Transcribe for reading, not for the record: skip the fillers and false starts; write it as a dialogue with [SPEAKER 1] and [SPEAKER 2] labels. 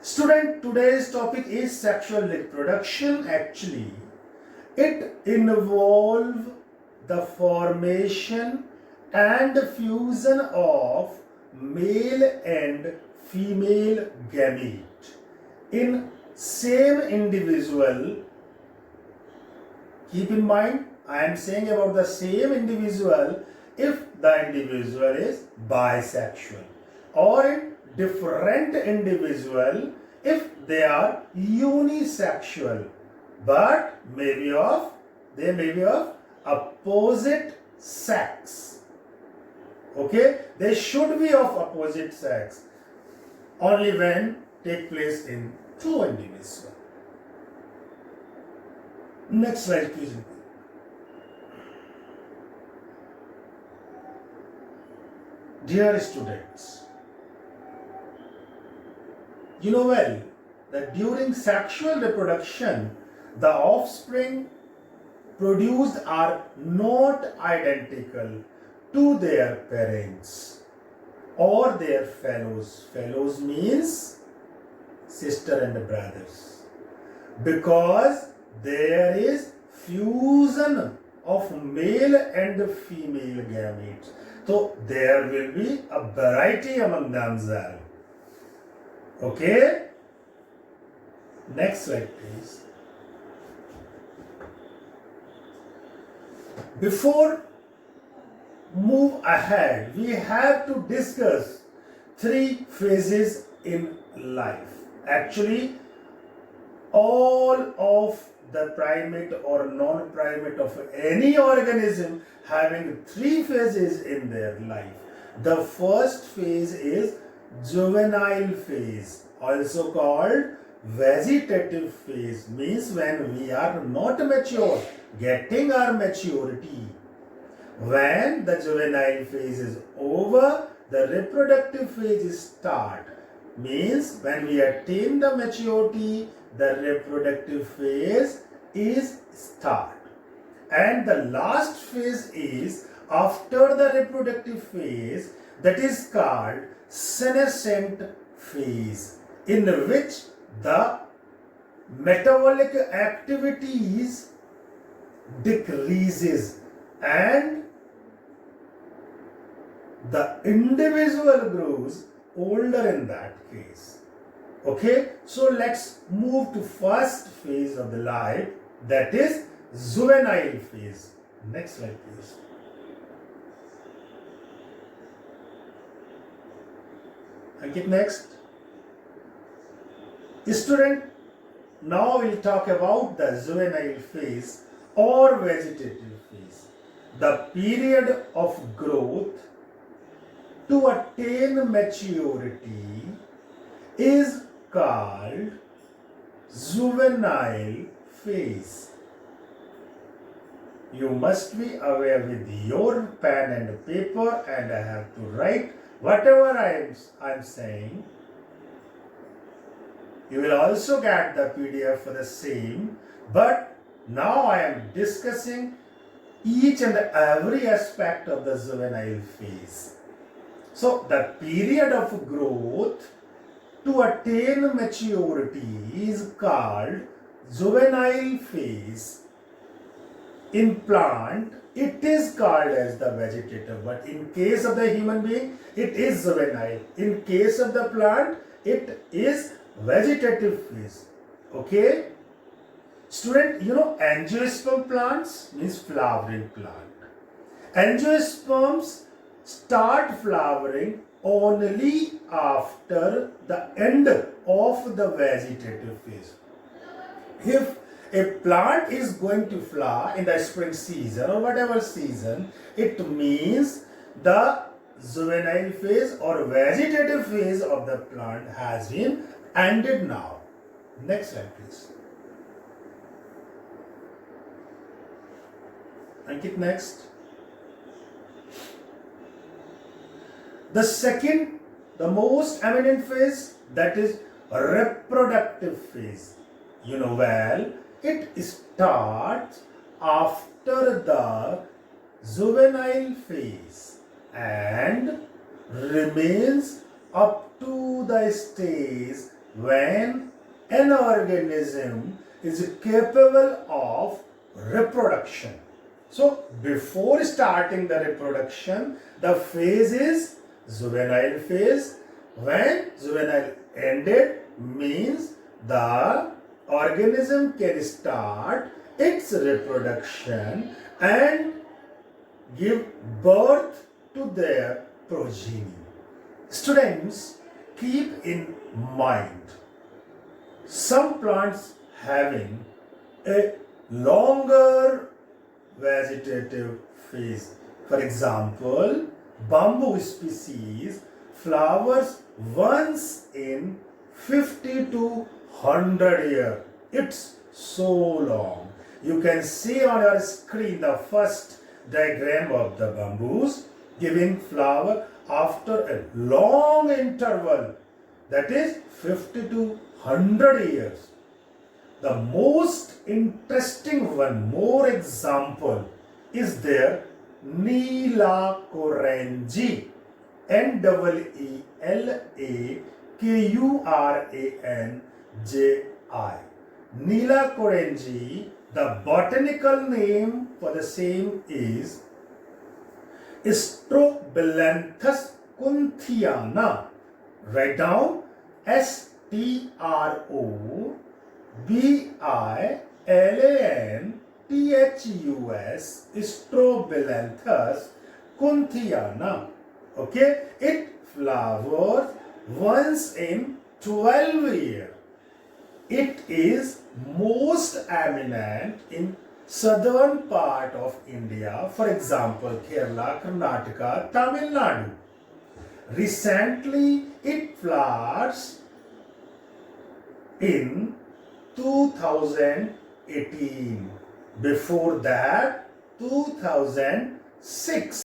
[SPEAKER 1] Student, today's topic is sexual reproduction. Actually, it involves the formation and fusion of male and female gamete in same individual. Keep in mind, I am saying about the same individual if the individual is bisexual, or in different individual if they are unisexual, but they may be of opposite sex. Okay, they should be of opposite sex only when take place in two individuals. Next slide, please. Dear students, you know well that during sexual reproduction, the offspring produced are not identical to their parents or their fellows. Fellows means sister and brothers, because there is fusion of male and female gametes. So there will be a variety among themselves. Okay? Next slide, please. Before move ahead, we have to discuss three phases in life. Actually, all of the primate or non-primate of any organism having three phases in their life. The first phase is juvenile phase, also called vegetative phase, means when we are not mature, getting our maturity. When the juvenile phase is over, the reproductive phase start, means when we attain the maturity, the reproductive phase is start. And the last phase is after the reproductive phase, that is called senescent phase, in which the metabolic activities decreases and the individual grows older in that case. Okay, so let's move to first phase of the life, that is juvenile phase. Next slide, please. I get next. Student, now we'll talk about the juvenile phase or vegetative phase. The period of growth to attain maturity is called juvenile phase. You must be aware with your pen and paper, and I have to write whatever I'm saying. You will also get the PDF for the same, but now I am discussing each and every aspect of the juvenile phase. So the period of growth to attain maturity is called juvenile phase. In plant, it is called as the vegetative, but in case of the human being, it is juvenile. In case of the plant, it is vegetative phase. Okay? Student, you know angiosperm plants means flowering plant. Angiosperms start flowering only after the end of the vegetative phase. If a plant is going to flower in the spring season or whatever season, it means the juvenile phase or vegetative phase of the plant has been ended now. Next slide, please. Ankit, next. The second, the most eminent phase, that is reproductive phase. You know well, it starts after the juvenile phase and remains up to the stage when an organism is capable of reproduction. So before starting the reproduction, the phase is juvenile phase. When juvenile ended means the organism can start its reproduction and give birth to their progeny. Students, keep in mind, some plants having a longer vegetative phase. For example, bamboo species flowers once in 50 to 100 years. It's so long. You can see on your screen the first diagram of the bamboos giving flower after a long interval, that is 50 to 100 years. The most interesting one more example is their Neelakuranji, Neelakuranji. Neelakuranji, the botanical name for the same is Strobilanthus kunthiana. Write down Strobilanthus, Strobilanthus kunthiana. Okay, it flowers once in 12 years. It is most eminent in southern part of India, for example, Kerala, Karnataka, Tamil Nadu. Recently, it flowers in 2018. Before that, 2006.